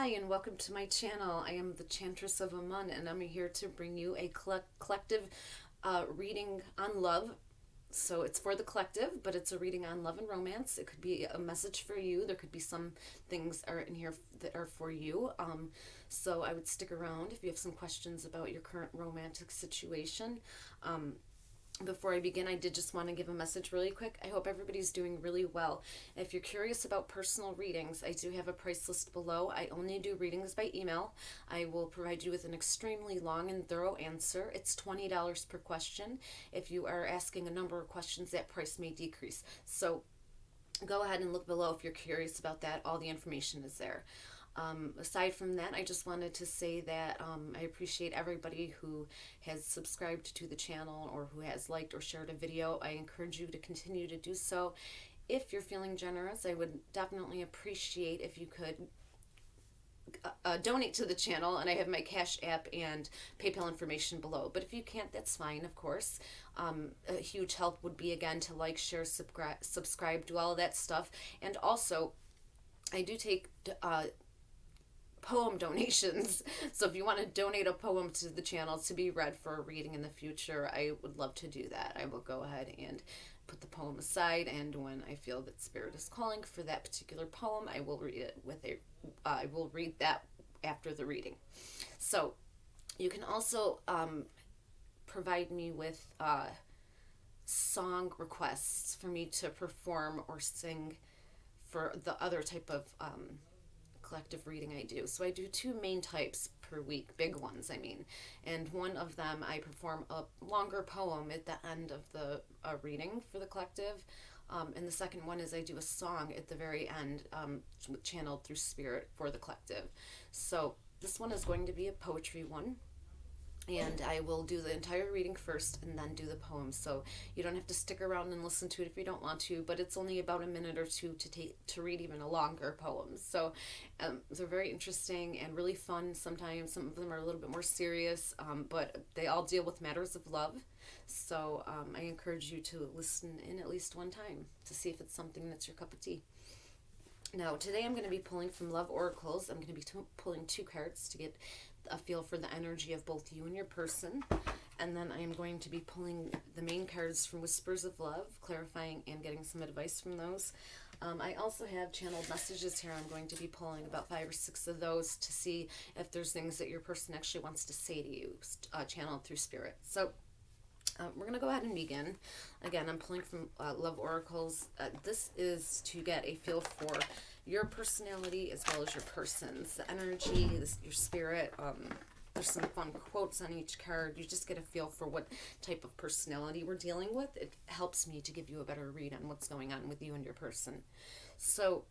Hi, and welcome to my channel. I am the Chantress of Amun, and I'm here to bring you a collective reading on love. So it's for the collective, but it's a reading on love and romance. It could be a message for you. There could be some things are in here that are for you. So I would stick around if you have some questions about your current romantic situation. Before I begin, I did just want to give a message really quick. I hope everybody's doing really well. If you're curious about personal readings, I do have a price list below. I only do readings by email. I will provide you with an extremely long and thorough answer. It's $20 per question. If you are asking a number of questions, that price may decrease. So go ahead and look below if you're curious about that. All the information is there. Aside from that, I just wanted to say that I appreciate everybody who has subscribed to the channel or who has liked or shared a video. I encourage you to continue to do so. If you're feeling generous, I would definitely appreciate if you could donate to the channel, and I have my Cash App and PayPal information below. But if you can't, that's fine, of course. A huge help would be, again, to like, share, subscribe, do all of that stuff. And also, I do take poem donations. So if you want to donate a poem to the channel to be read for a reading in the future, I would love to do that. I will go ahead and put the poem aside, and when I feel that spirit is calling for that particular poem, I will read it I will read that after the reading. So you can also provide me with song requests for me to perform or sing for the other type of collective reading I do. So I do two main types per week, big ones, I mean. And one of them, I perform a longer poem at the end of the reading for the collective. And the second one is I do a song at the very end, channeled through spirit for the collective. So this one is going to be a poetry one. And I will do the entire reading first and then do the poem. So you don't have to stick around and listen to it if you don't want to, but it's only about a minute or two to read even a longer poem. So they're very interesting and really fun sometimes. Some of them are a little bit more serious, but they all deal with matters of love. So I encourage you to listen in at least one time to see if it's something that's your cup of tea. Now, today I'm going to be pulling from Love Oracles. I'm going to be pulling two cards to get a feel for the energy of both you and your person. And then I am going to be pulling the main cards from Whispers of Love, clarifying and getting some advice from those. I also have channeled messages here. I'm going to be pulling about 5 or 6 of those to see if there's things that your person actually wants to say to you, channeled through spirit. So we're going to go ahead and begin. Again, I'm pulling from Love Oracles. This is to get a feel for your personality as well as your person's, the energy, your spirit. There's some fun quotes on each card. You just get a feel for what type of personality we're dealing with. It helps me to give you a better read on what's going on with you and your person. So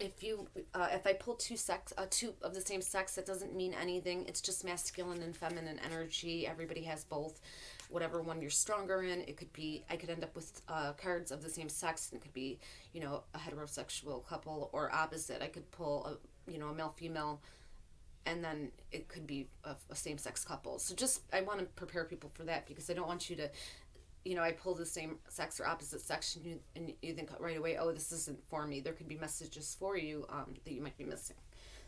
if I pull two of the same sex, that doesn't mean anything. It's just masculine and feminine energy. Everybody has both. Whatever one you're stronger in, it could be. I could end up with cards of the same sex, and it could be, a heterosexual couple, or opposite. I could pull a male female, and then it could be a same sex couple. So I want to prepare people for that, because I don't want you to. I pull the same sex or opposite sex, and you think right away, oh, this isn't for me. There could be messages for you that you might be missing.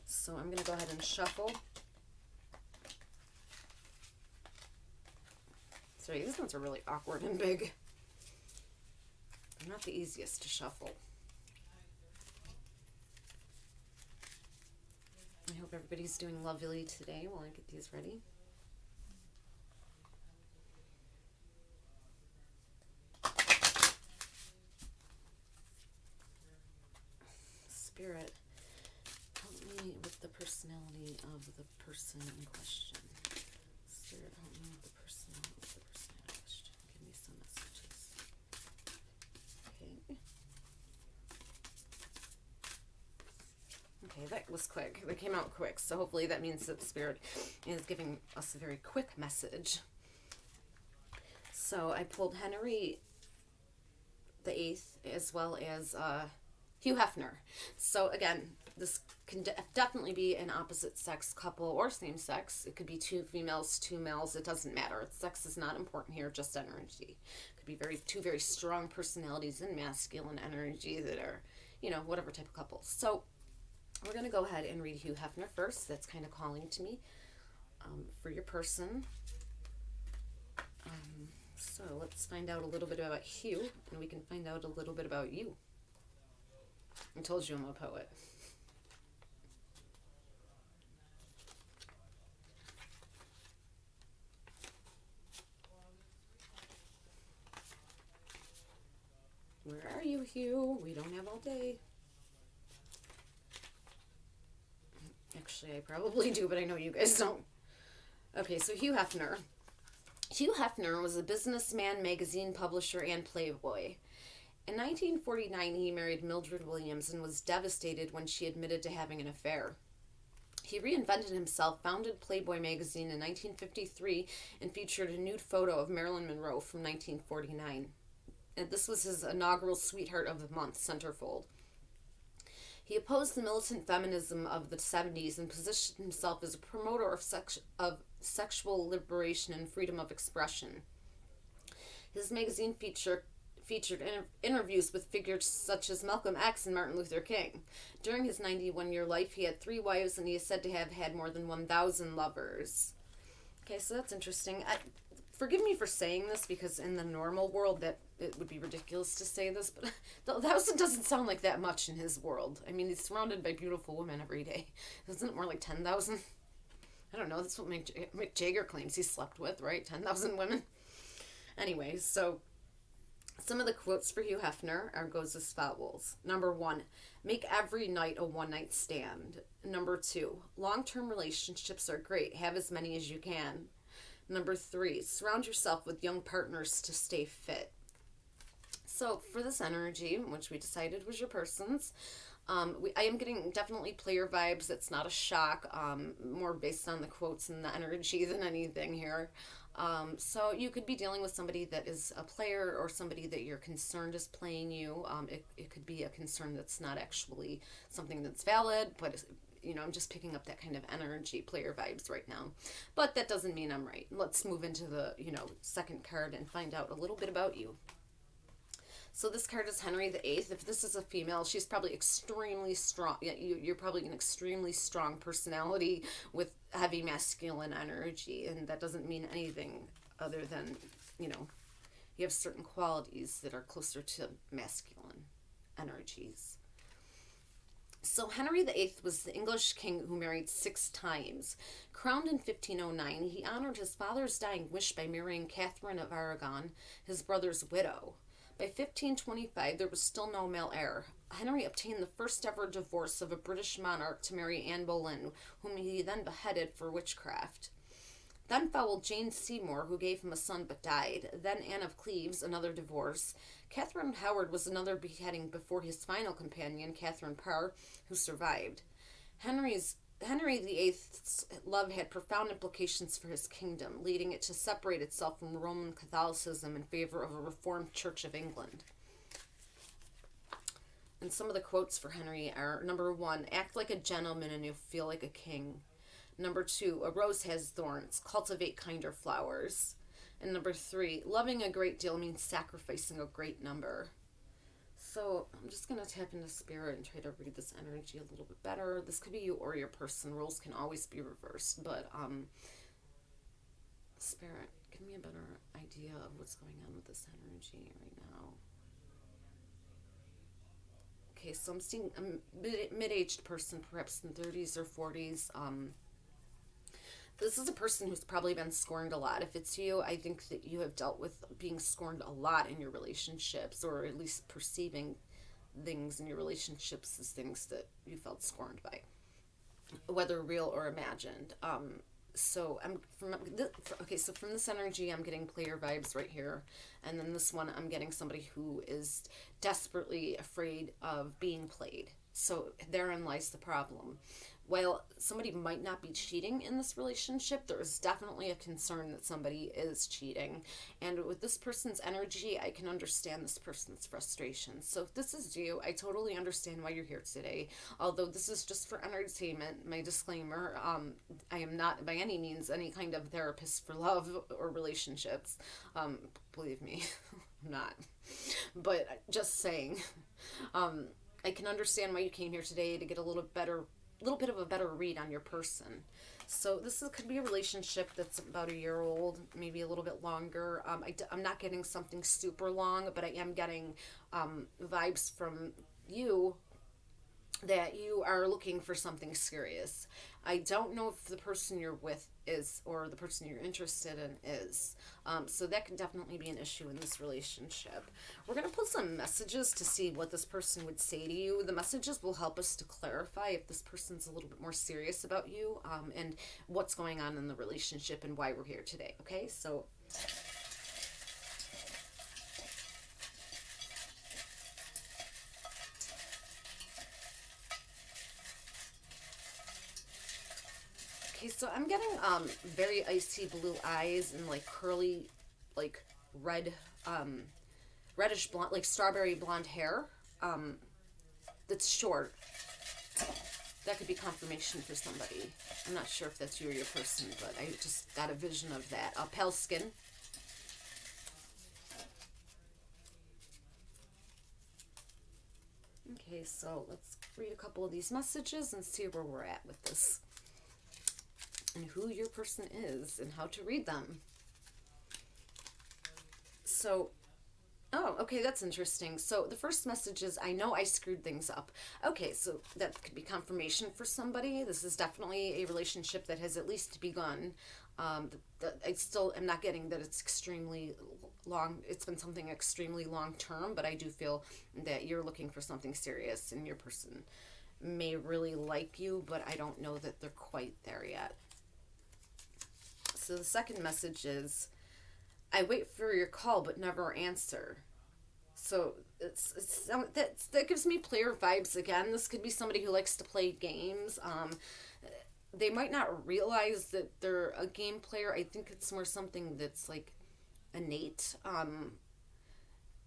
So I'm going to go ahead and shuffle. Sorry, these ones are really awkward and big. They're not the easiest to shuffle. I hope everybody's doing lovely today while I get these ready. Spirit, help me with the personality of the person in question. Spirit, help me with the personality of the person in question. Give me some messages. Okay. Okay, that was quick. They came out quick, so hopefully that means that Spirit is giving us a very quick message. So I pulled Henry the Eighth as well as Hugh Hefner. So again, this can definitely be an opposite sex couple or same sex. It could be 2 females, 2 males. It doesn't matter. Sex is not important here, just energy. It could be two very strong personalities and masculine energy that are, whatever type of couple. So We're going to go ahead and read Hugh Hefner first. That's kind of calling to me for your person. So let's find out a little bit about Hugh, and we can find out a little bit about you. I told you I'm a poet. Where are you, Hugh? We don't have all day. Actually, I probably do, but I know you guys don't. Okay, so Hugh Hefner. Hugh Hefner was a businessman, magazine publisher, and playboy. In 1949, he married Mildred Williams and was devastated when she admitted to having an affair. He reinvented himself, founded Playboy magazine in 1953, and featured a nude photo of Marilyn Monroe from 1949. And this was his inaugural Sweetheart of the Month centerfold. He opposed the militant feminism of the 70s and positioned himself as a promoter of sexual liberation and freedom of expression. His magazine featured interviews with figures such as Malcolm X and Martin Luther King. During his 91-year life, he had 3 wives, and he is said to have had more than 1,000 lovers. Okay, so that's interesting. Forgive me for saying this, because in the normal world that it would be ridiculous to say this, but 1,000 doesn't sound like that much in his world. I mean, he's surrounded by beautiful women every day. Isn't it more like 10,000? I don't know. That's what Mick Jagger claims he slept with, right? 10,000 women. Anyways, so some of the quotes for Hugh Hefner goes as follows. Number 1, make every night a one-night stand. Number 2, long-term relationships are great. Have as many as you can. Number 3, surround yourself with young partners to stay fit. So for this energy, which we decided was your person's, I am getting definitely player vibes. It's not a shock, more based on the quotes and the energy than anything here. So you could be dealing with somebody that is a player, or somebody that you're concerned is playing you. It could be a concern that's not actually something that's valid, but I'm just picking up that kind of energy, player vibes right now. But that doesn't mean I'm right. Let's move into the, second card and find out a little bit about you. So this card is Henry VIII. If this is a female, she's probably extremely strong. Yeah, you're probably an extremely strong personality with heavy masculine energy. And that doesn't mean anything other than, you have certain qualities that are closer to masculine energies. So Henry VIII was the English king who married 6 times. Crowned in 1509, he honored his father's dying wish by marrying Catherine of Aragon, his brother's widow. By 1525, there was still no male heir. Henry obtained the first ever divorce of a British monarch to marry Anne Boleyn, whom he then beheaded for witchcraft. Then followed Jane Seymour, who gave him a son but died. Then Anne of Cleves, another divorce. Catherine Howard was another beheading before his final companion, Catherine Parr, who survived. Henry VIII's love had profound implications for his kingdom, leading it to separate itself from Roman Catholicism in favor of a Reformed Church of England. And some of the quotes for Henry are, number 1, act like a gentleman and you'll feel like a king. Number 2, a rose has thorns, cultivate kinder flowers. And number 3, loving a great deal means sacrificing a great number. So I'm just going to tap into spirit and try to read this energy a little bit better. This could be you or your person. Roles can always be reversed. But spirit, give me a better idea of what's going on with this energy right now. Okay, so I'm seeing a mid-aged person, perhaps in 30s or 40s. This is a person who's probably been scorned a lot. If it's you, I think that you have dealt with being scorned a lot in your relationships, or at least perceiving things in your relationships as things that you felt scorned by, whether real or imagined. So from this energy, I'm getting player vibes right here. And then this one, I'm getting somebody who is desperately afraid of being played. So therein lies the problem. While somebody might not be cheating in this relationship, there is definitely a concern that somebody is cheating. And with this person's energy, I can understand this person's frustration. So if this is you, I totally understand why you're here today. Although this is just for entertainment, my disclaimer, I am not by any means any kind of therapist for love or relationships. Believe me, I'm not. But just saying, I can understand why you came here today, to get a little better little bit of a better read on your person. So could be a relationship that's about a year old, maybe a little bit longer. I'm not getting something super long, but I am getting vibes from you that you are looking for something serious. I don't know if the person you're with is, or the person you're interested in is. So that can definitely be an issue in this relationship. We're going to pull some messages to see what this person would say to you. The messages will help us to clarify if this person's a little bit more serious about you, and what's going on in the relationship and why we're here today. Okay, so okay, so I'm getting very icy blue eyes and like curly, like red, reddish blonde, like strawberry blonde hair. That's short. That could be confirmation for somebody. I'm not sure if that's you or your person, but I just got a vision of that. Pale skin. Okay, so let's read a couple of these messages and see where we're at with this, and who your person is and how to read them. So, oh, okay, that's interesting. So the first message is, I know I screwed things up. Okay, so that could be confirmation for somebody. This is definitely a relationship that has at least begun. I still am not getting that it's extremely long. It's been something extremely long term, but I do feel that you're looking for something serious, and your person may really like you, but I don't know that they're quite there yet. So the second message is, I wait for your call but never answer. So that gives me player vibes again. This could be somebody who likes to play games. They might not realize that they're a game player. I think it's more something that's like innate.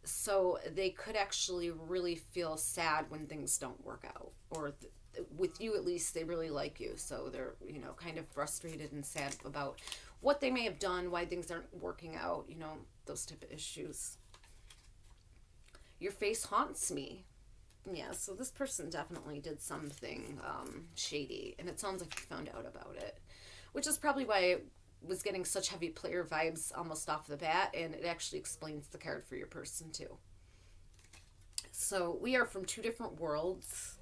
So they could actually really feel sad when things don't work out, or with you at least, they really like you. So they're, kind of frustrated and sad about what they may have done, why things aren't working out, those type of issues. Your face haunts me. Yeah, so this person definitely did something shady, and it sounds like you found out about it, which is probably why I was getting such heavy player vibes almost off the bat, and it actually explains the card for your person too. So we are from two different worlds,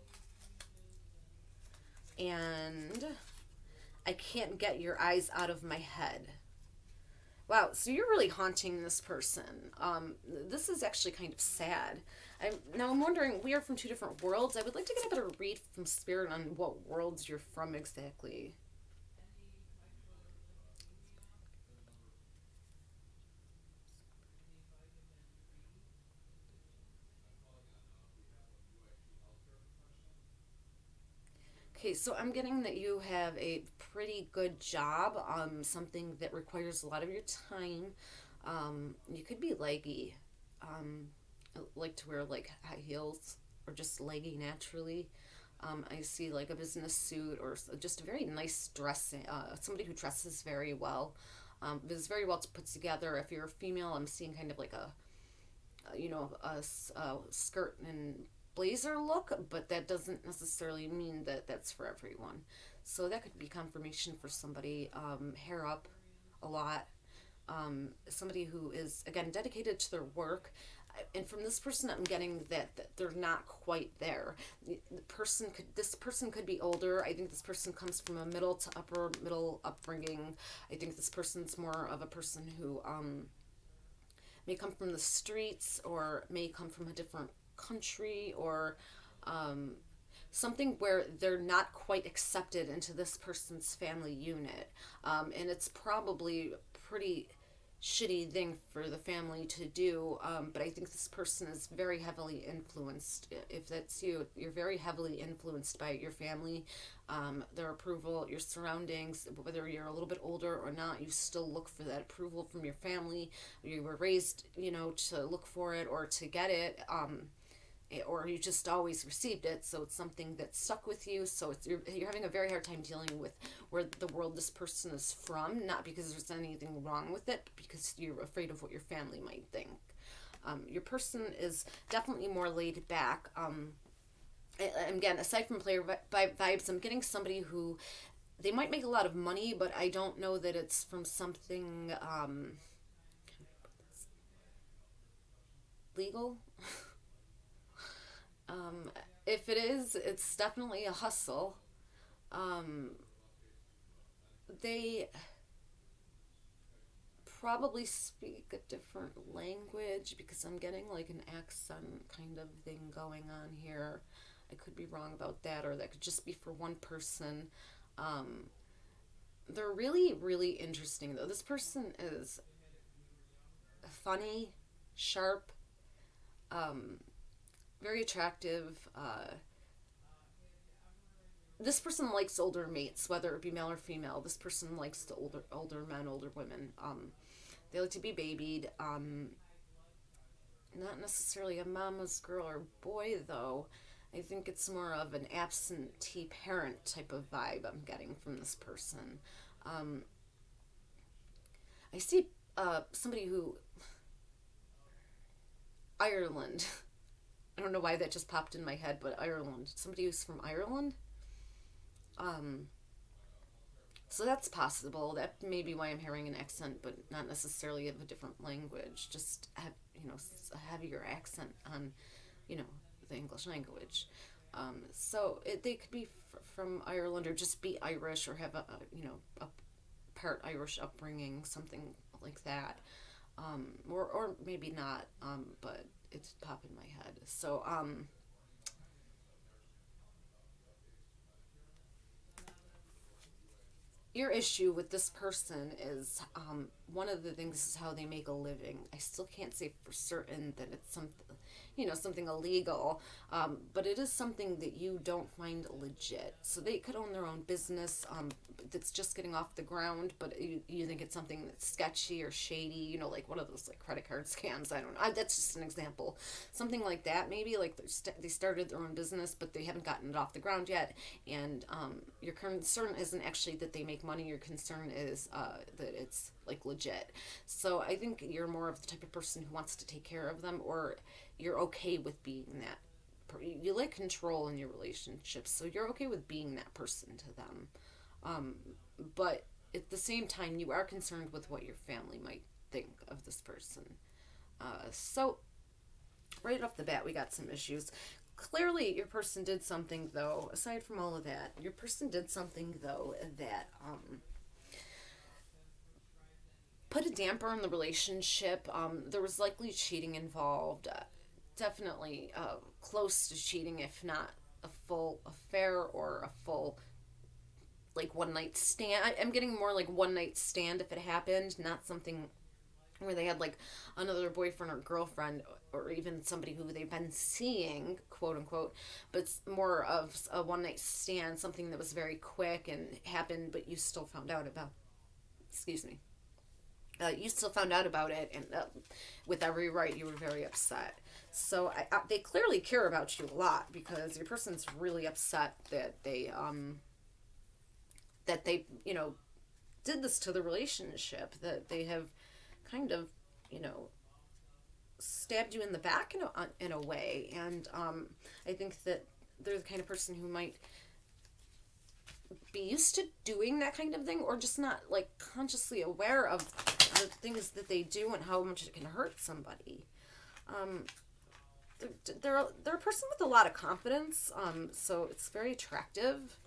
and I can't get your eyes out of my head. Wow, so you're really haunting this person. This is actually kind of sad. I'm wondering, we are from two different worlds. I would like to get a better read from Spirit on what worlds you're from exactly. Okay, so I'm getting that you have a pretty good job, something that requires a lot of your time. You could be leggy. I like to wear like high heels or just leggy naturally. I see like a business suit or just a very nice dressing. Somebody who dresses very well. Is very well put together. If you're a female, I'm seeing kind of like a skirt and blazer look, but that doesn't necessarily mean that that's for everyone. So that could be confirmation for somebody. Hair up a lot. Somebody who is, again, dedicated to their work. And from this person, I'm getting that they're not quite there. This person could be older. I think this person comes from a middle to upper middle upbringing. I think this person's more of a person who may come from the streets, or may come from a different country, or something where they're not quite accepted into this person's family unit. And it's probably pretty shitty thing for the family to do, but I think this person is very heavily influenced. If that's you, you're very heavily influenced by your family, their approval, your surroundings. Whether you're a little bit older or not, you still look for that approval from your family. You were raised, to look for it or to get it, or you just always received it, so it's something that stuck with you. So you're having a very hard time dealing with where the world this person is from, not because there's anything wrong with it, but because you're afraid of what your family might think. Your person is definitely more laid back. again, aside from player vibes, I'm getting somebody who they might make a lot of money, but I don't know that it's from something legal. um, if it is, it's definitely a hustle. Um, they probably speak a different language because I'm getting like an accent kind of thing going on here. I could be wrong about that, or that could just be for one person. Um, they're really, really interesting though. This person is funny, sharp, um, very attractive. This person likes older mates, whether it be male or female. This person likes the older men, older women. They like to be babied. Not necessarily a mama's girl or boy though. I think it's more of an absentee parent type of vibe I'm getting from this person. Um, I see somebody who Ireland. I don't know why that just popped in my head, but Ireland. Somebody who's from Ireland. Um, so that's possible. That may be why I'm hearing an accent, but not necessarily of a different language. Just have, a heavier accent on, you know, the English language. They could be from Ireland or just be Irish or have a part Irish upbringing, something like that. Or maybe not, but it's pop in my head. Your issue with this person is one of the things is how they make a living. I still can't say for certain that it's something illegal, but it is something that you don't find legit. So they could own their own business that's just getting off the ground, but you think it's something that's sketchy or shady, like one of those like credit card scams. I don't know. That's just an example. Something like that, maybe like they started their own business, but they haven't gotten it off the ground yet. And your concern isn't actually that they make money. Your concern is that it's like legit. So I think you're more of the type of person who wants to take care of them, or you're okay with being that. You like control in your relationships, so you're okay with being that person to them. Um, but at the same time, you are concerned with what your family might think of this person. So right off the bat, we got some issues. Clearly, your person did something, though, aside from all of that, your person did something, though, that put a damper on the relationship. There was likely cheating involved. Definitely close to cheating, if not a full affair or a full, like, one night stand. I'm getting more like one night stand if it happened, not something where they had like another boyfriend or girlfriend or even somebody who they've been seeing, quote unquote, but it's more of a one night stand, something that was very quick and happened, but you still found out about, excuse me, you still found out about it, and with every right, you were very upset. So they clearly care about you a lot because your person's really upset that they did this to the relationship, that they have kind of you know stabbed you in the back in a way. And I think that they're the kind of person who might be used to doing that kind of thing, or just not like consciously aware of the things that they do and how much it can hurt somebody. um, they're a person with a lot of confidence, so it's very attractive.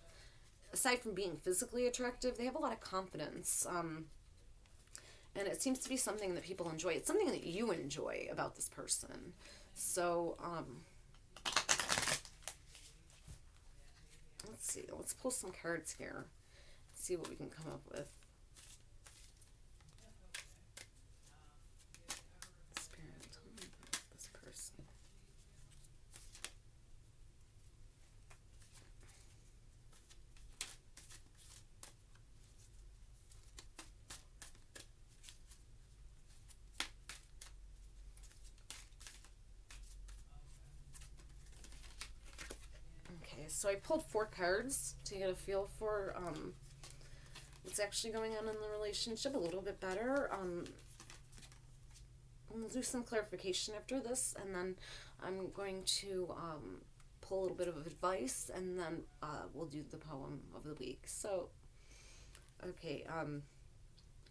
Aside from being physically attractive, they have a lot of confidence, and it seems to be something that people enjoy. It's something that you enjoy about this person. So let's see. Let's pull some cards here. See what we can come up with. Spirit, tell me about this person. Okay, so I pulled 4 cards to get a feel for what's actually going on in the relationship a little bit better. We'll do some clarification after this, and then I'm going to pull a little bit of advice, and then we'll do the poem of the week. So, okay,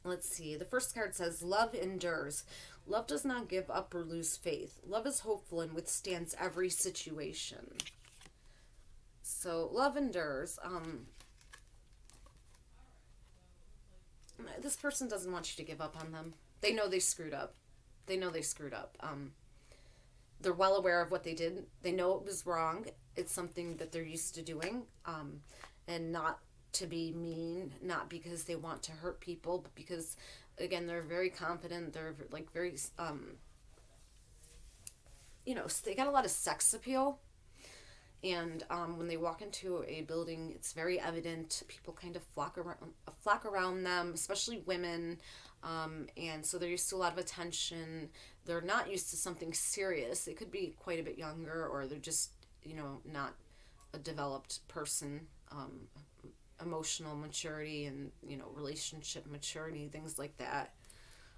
let's see. The first card says, Love endures. Love does not give up or lose faith. Love is hopeful and withstands every situation. So, love endures. This person doesn't want you to give up on them. They know they screwed up. They're well aware of what they did. They know it was wrong. It's something that they're used to doing. And not to be mean, not because they want to hurt people, but because, again, they're very confident. They're like very, they got a lot of sex appeal. And when they walk into a building, it's very evident. People kind of flock around them, especially women. And so they're used to a lot of attention. They're not used to something serious. They could be quite a bit younger, or they're just, not a developed person. Emotional maturity and, relationship maturity, things like that.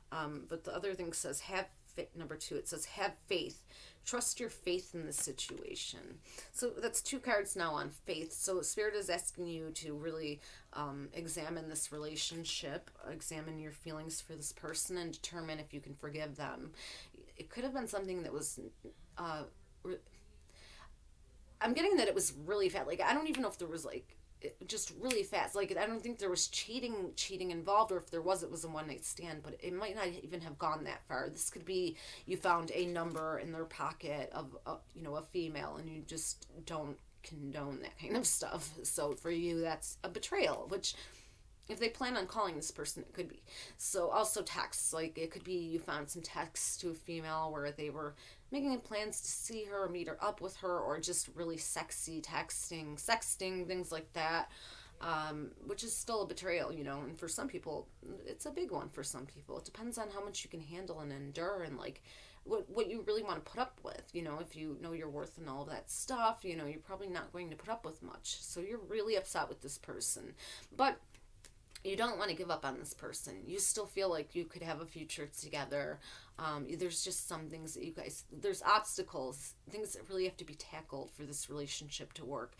But the other thing says, number 2, it says, have faith. Trust your faith in the situation. So that's 2 cards now on faith. So Spirit is asking you to really examine this relationship, examine your feelings for this person, and determine if you can forgive them. It could have been something that was... I'm getting that it was really fast. Like, I don't even know if there was, like, just really fast. Like, I don't think there was cheating involved, or if there was, it was a one-night stand, but it might not even have gone that far. This could be you found a number in their pocket of a female, and you just don't condone that kind of stuff. So for you, that's a betrayal, which if they plan on calling this person, it could be. So also texts, like it could be you found some texts to a female where they were making plans to see her or meet her up with her, or just really sexy sexting, things like that, which is still a betrayal, and for some people, it's a big one for some people. It depends on how much you can handle and endure, and like what you really want to put up with, if you know your worth and all of that stuff, you're probably not going to put up with much, so you're really upset with this person, but you don't want to give up on this person. You still feel like you could have a future together. There's just some things that there's obstacles, things that really have to be tackled for this relationship to work.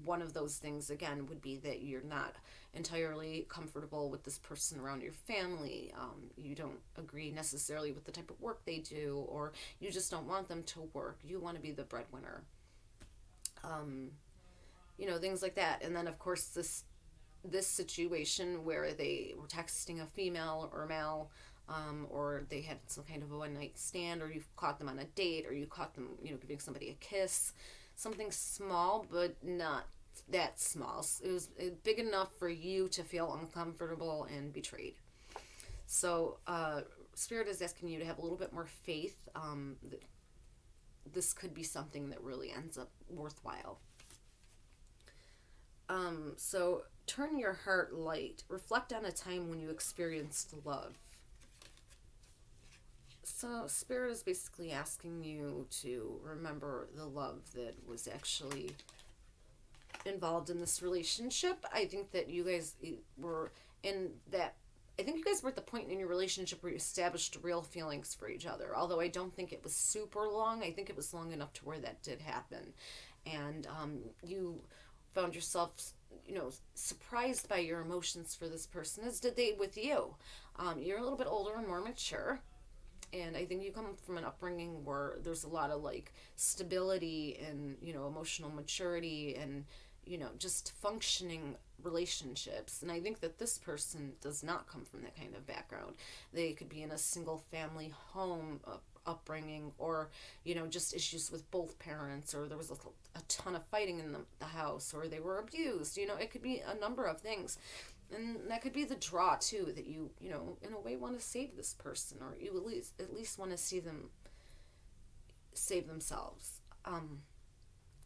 One of those things, again, would be that you're not entirely comfortable with this person around your family. You don't agree necessarily with the type of work they do, or you just don't want them to work. You want to be the breadwinner. Things like that. And then, of course, this situation where they were texting a female or male, or they had some kind of a one-night stand, or you caught them on a date, or you caught them, giving somebody a kiss, something small, but not that small. It was big enough for you to feel uncomfortable and betrayed. So Spirit is asking you to have a little bit more faith that this could be something that really ends up worthwhile. So turn your heart light. Reflect on a time when you experienced love. So Spirit is basically asking you to remember the love that was actually involved in this relationship. I think that you guys were at the point in your relationship where you established real feelings for each other. Although I don't think it was super long. I think it was long enough to where that did happen. And you found yourself, surprised by your emotions for this person, as did they with you. You're a little bit older and more mature. And I think you come from an upbringing where there's a lot of like stability and, emotional maturity and, just functioning relationships. And I think that this person does not come from that kind of background. They could be in a single family home upbringing, or, just issues with both parents, or there was a ton of fighting in the house, or they were abused. It could be a number of things. And that could be the draw too, that you in a way want to save this person, or you at least want to see them save themselves.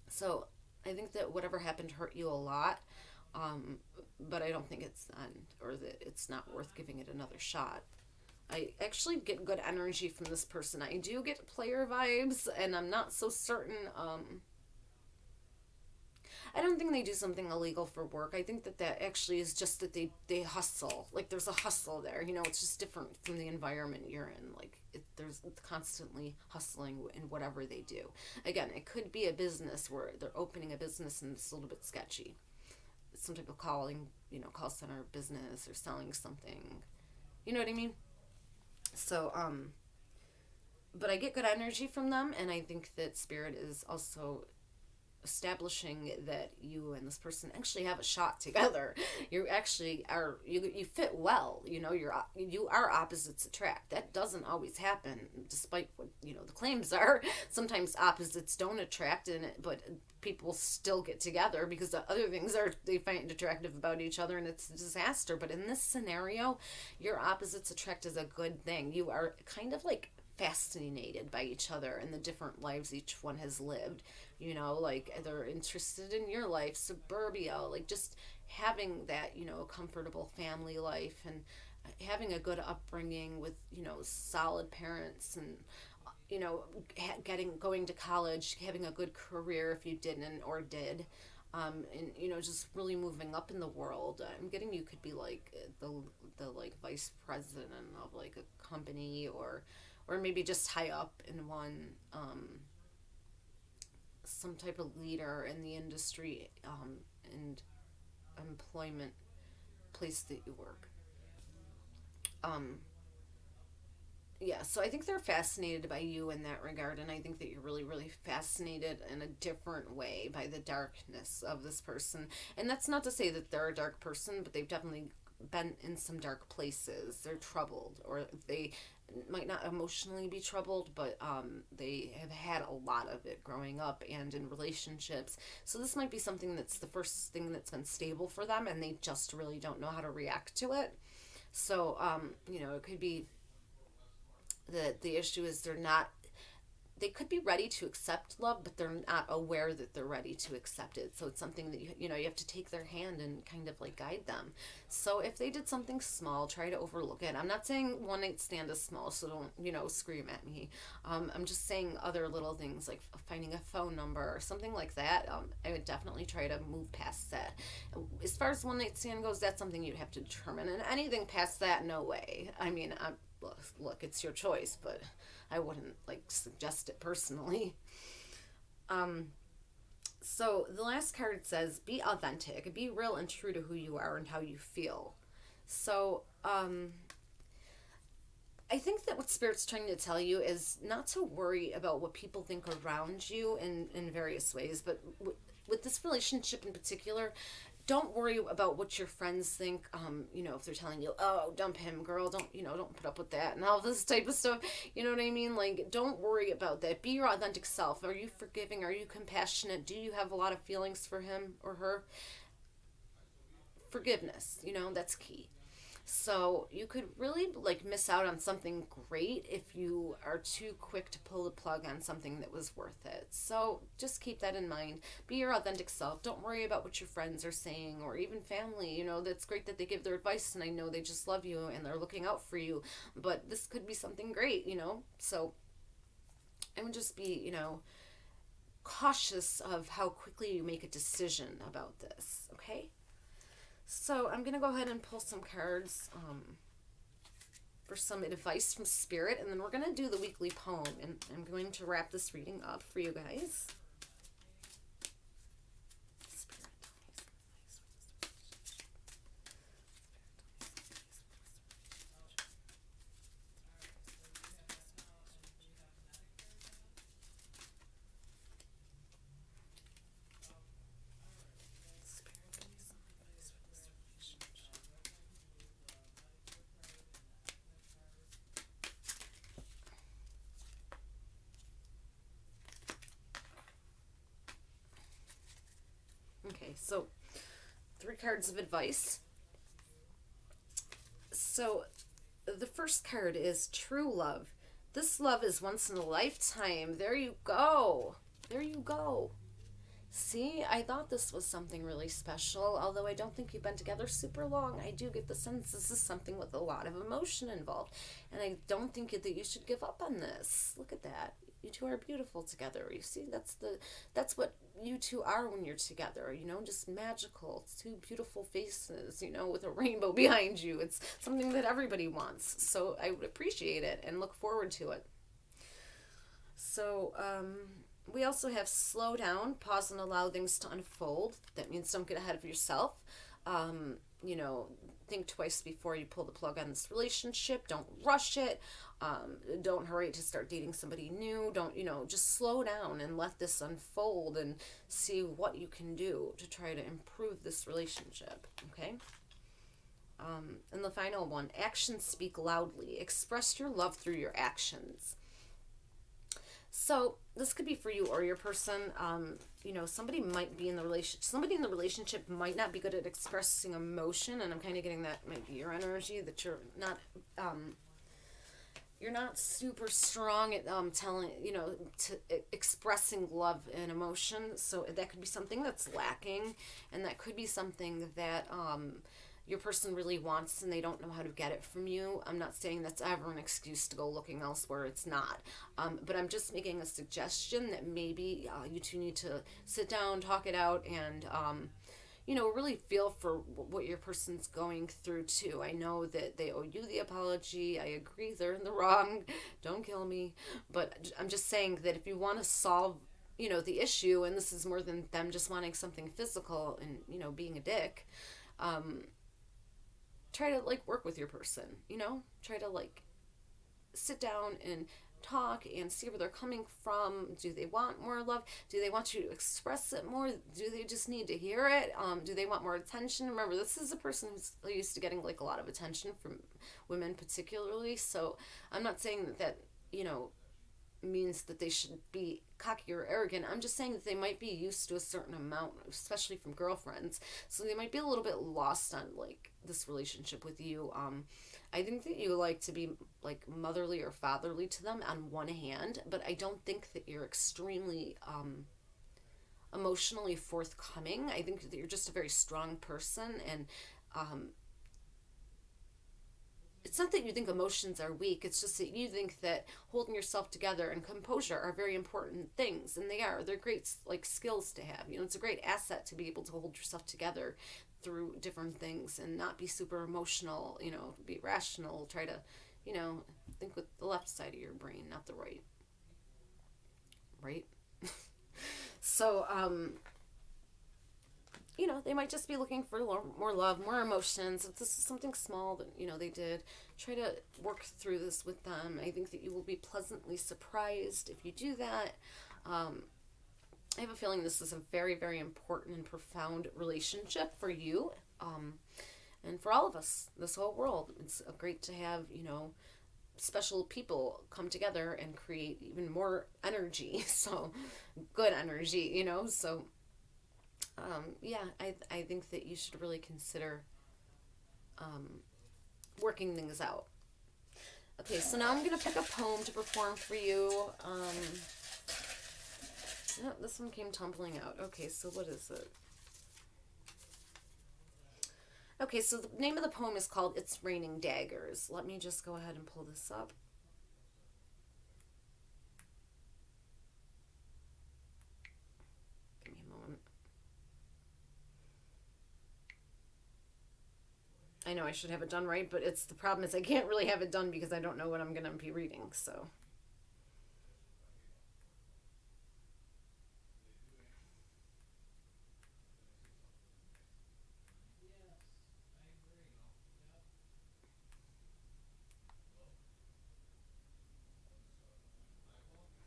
So I think that whatever happened hurt you a lot, but I don't think it's done, or that it's not worth giving it another shot. I actually get good energy from this person. I do get player vibes, and I'm not so certain. I don't think they do something illegal for work. I think that actually is just that they hustle. Like, there's a hustle there. It's just different from the environment you're in. Like, there's constantly hustling in whatever they do. Again, it could be a business where they're opening a business and it's a little bit sketchy. Some type of call center business or selling something. You know what I mean? So, but I get good energy from them, and I think that spirit is also establishing that you and this person actually have a shot together. You actually are, you fit well. You are opposites attract. That doesn't always happen, despite what the claims are. Sometimes opposites don't attract in it, but people still get together because the other things are they find attractive about each other, and it's a disaster. But in this scenario, your opposites attract is a good thing. You are kind of like fascinated by each other and the different lives each one has lived. Like they're interested in your life, suburbia, like just having that, comfortable family life and having a good upbringing with, solid parents and, going to college, having a good career if you didn't or did. And just really moving up in the world. I'm getting you could be like the like vice president of like a company or maybe just high up in one, some type of leader in the industry, and employment place that you work. Yeah, so I think they're fascinated by you in that regard, and I think that you're really, really fascinated in a different way by the darkness of this person. And that's not to say that they're a dark person, but they've definitely been in some dark places. They're troubled, or they might not emotionally be troubled, but they have had a lot of it growing up and in relationships. So this might be something that's the first thing that's been stable for them, and they just really don't know how to react to it. So, it could be that the issue is they could be ready to accept love, but they're not aware that they're ready to accept it. So it's something that you have to take their hand and kind of like guide them. So if they did something small, try to overlook it. I'm not saying one night stand is small, so don't scream at me. I'm just saying other little things like finding a phone number or something like that. I would definitely try to move past that. As far as one night stand goes, that's something you'd have to determine, and anything past that, no way. I mean, look, it's your choice, but I wouldn't suggest it personally. So the last card says, be authentic, be real and true to who you are and how you feel. So, I think that what Spirit's trying to tell you is not to worry about what people think around you in various ways, but with this relationship in particular, don't worry about what your friends think. If they're telling you, "Oh, dump him, girl," don't put up with that and all this type of stuff. You know what I mean? Like, don't worry about that. Be your authentic self. Are you forgiving? Are you compassionate? Do you have a lot of feelings for him or her? Forgiveness, that's key. So you could really miss out on something great if you are too quick to pull the plug on something that was worth it. So just keep that in mind. Be your authentic self. Don't worry about what your friends are saying or even family. That's great that they give their advice and I know they just love you and they're looking out for you. But this could be something great, So I would just be, cautious of how quickly you make a decision about this, okay? So I'm going to go ahead and pull some cards for some advice from Spirit, and then we're going to do the weekly poem, and I'm going to wrap this reading up for you guys. Okay, so 3 cards of advice. So the first card is true love. This love is once in a lifetime. There you go. There you go. See, I thought this was something really special, although I don't think you've been together super long. I do get the sense this is something with a lot of emotion involved, and I don't think that you should give up on this. Look at that. you two are beautiful together. You see, that's what you two are when you're together, just magical. It's two beautiful faces, with a rainbow behind you. It's something that everybody wants. So I would appreciate it and look forward to it. So, we also have slow down, pause, and allow things to unfold. That means don't get ahead of yourself. Um, you know, think twice before you pull the plug on this relationship. Don't rush it. Don't hurry to start dating somebody new. Don't, just slow down and let this unfold and see what you can do to try to improve this relationship. Okay? And the final one, actions speak loudly. Express your love through your actions. So this could be for you or your person. Somebody might be in the relationship. Somebody in the relationship might not be good at expressing emotion, and I'm kind of getting that might be your energy, that you're not super strong at telling, expressing love and emotion. So that could be something that's lacking, and that could be something that your person really wants and they don't know how to get it from you. I'm not saying that's ever an excuse to go looking elsewhere. It's not. But I'm just making a suggestion that maybe you two need to sit down, talk it out, and really feel for what your person's going through too. I know that they owe you the apology. I agree they're in the wrong. Don't kill me. But I'm just saying that if you want to solve, the issue, and this is more than them just wanting something physical and, being a dick, try to work with your person, try to sit down and talk and see where they're coming from. Do they want more love? Do they want you to express it more? Do they just need to hear it? Do they want more attention? Remember, this is a person who's used to getting a lot of attention from women particularly. So I'm not saying that means that they should be cocky or arrogant. I'm just saying that they might be used to a certain amount, especially from girlfriends. So they might be a little bit lost on this relationship with you. I think that you like to be motherly or fatherly to them on one hand, but I don't think that you're extremely emotionally forthcoming. I think that you're just a very strong person, and it's not that you think emotions are weak. It's just that you think that holding yourself together and composure are very important things, and they are. They're great skills to have. It's a great asset to be able to hold yourself together through different things and not be super emotional. Be rational. Try to, think with the left side of your brain, not the right. Right. So, they might just be looking for more love, more emotions. If this is something small that, they did, try to work through this with them. I think that you will be pleasantly surprised if you do that. I have a feeling this is a very, very important and profound relationship for you, and for all of us, this whole world. It's great to have, special people come together and create even more energy, so good energy, so I think that you should really consider working things out. Okay, so now I'm going to pick a poem to perform for you. No, this one came tumbling out. Okay, so what is it? Okay, so the name of the poem is called It's Raining Daggers. Let me just go ahead and pull this up. Give me a moment. I know I should have it done right, but the problem is I can't really have it done because I don't know what I'm going to be reading, so.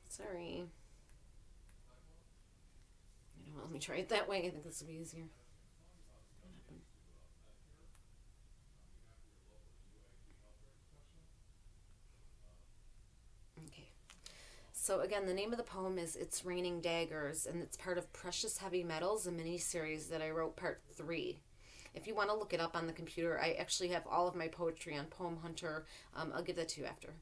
Sorry. Let me try it that way. I think this will be easier. Okay. So again, the name of the poem is It's Raining Daggers, and it's part of Precious Heavy Metals, a mini-series that I wrote part 3. If you want to look it up on the computer, I actually have all of my poetry on Poem Hunter. I'll give that to you after.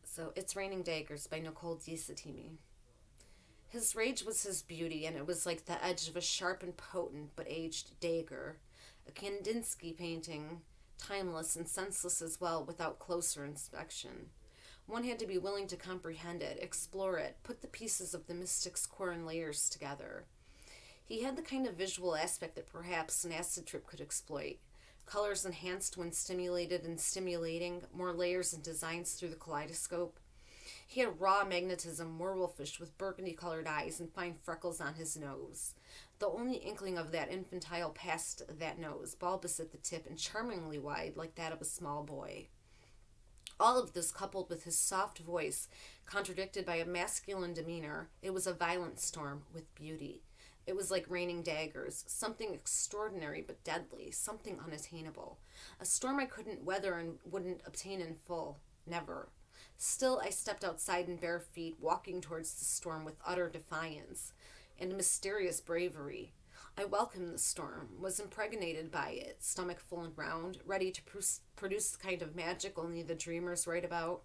So, It's Raining Daggers by Nicole DeSatimi. His rage was his beauty, and it was like the edge of a sharp and potent but aged dagger. A Kandinsky painting, timeless and senseless as well, without closer inspection. One had to be willing to comprehend it, explore it, put the pieces of the mystic's core and layers together. He had the kind of visual aspect that perhaps an acid trip could exploit. Colors enhanced when stimulated and stimulating, more layers and designs through the kaleidoscope. He had raw magnetism, werewolfish with burgundy colored eyes and fine freckles on his nose. The only inkling of that infantile past that nose, bulbous at the tip and charmingly wide, like that of a small boy. All of this coupled with his soft voice, contradicted by a masculine demeanor, it was a violent storm with beauty. It was like raining daggers, something extraordinary but deadly, something unattainable. A storm I couldn't weather and wouldn't obtain in full. Never. Still, I stepped outside in bare feet, walking towards the storm with utter defiance and mysterious bravery. I welcomed the storm, was impregnated by it, stomach full and round, ready to produce the kind of magic only the dreamers write about.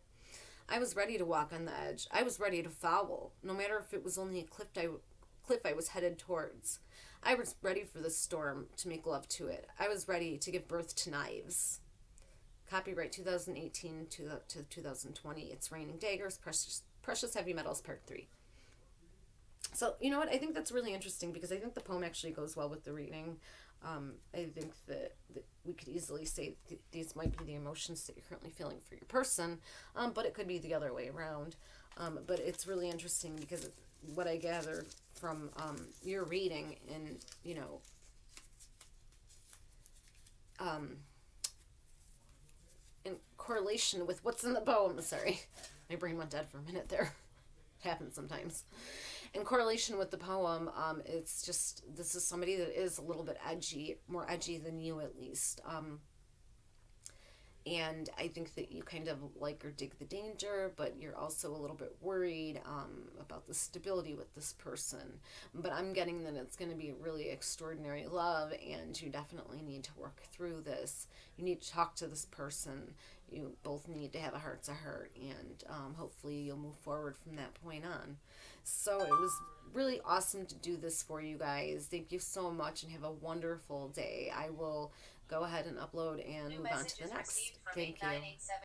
I was ready to walk on the edge. I was ready to foul, no matter if it was only a cliff I was headed towards. I was ready for the storm, to make love to it. I was ready to give birth to knives. Copyright 2018 to 2020. It's Raining Daggers, Precious Heavy Metals, Part 3. So, you know what? I think that's really interesting because I think the poem actually goes well with the reading. I think that we could easily say these might be the emotions that you're currently feeling for your person, but it could be the other way around. But it's really interesting because what I gathered from your reading and, you know, in correlation with what's in the poem. Sorry, my brain went dead for a minute there. It happens sometimes. In correlation with the poem, it's just, this is somebody that is a little bit edgy, more edgy than you at least. And I think that you kind of like or dig the danger, but you're also a little bit worried about the stability with this person. But I'm getting that it's going to be really extraordinary love, and you definitely need to work through this. You need to talk to this person. You both need to have a heart-to-heart, and hopefully you'll move forward from that point on. So it was really awesome to do this for you guys. Thank you so much, and have a wonderful day. I will go ahead and upload and move on to the next. Thank you.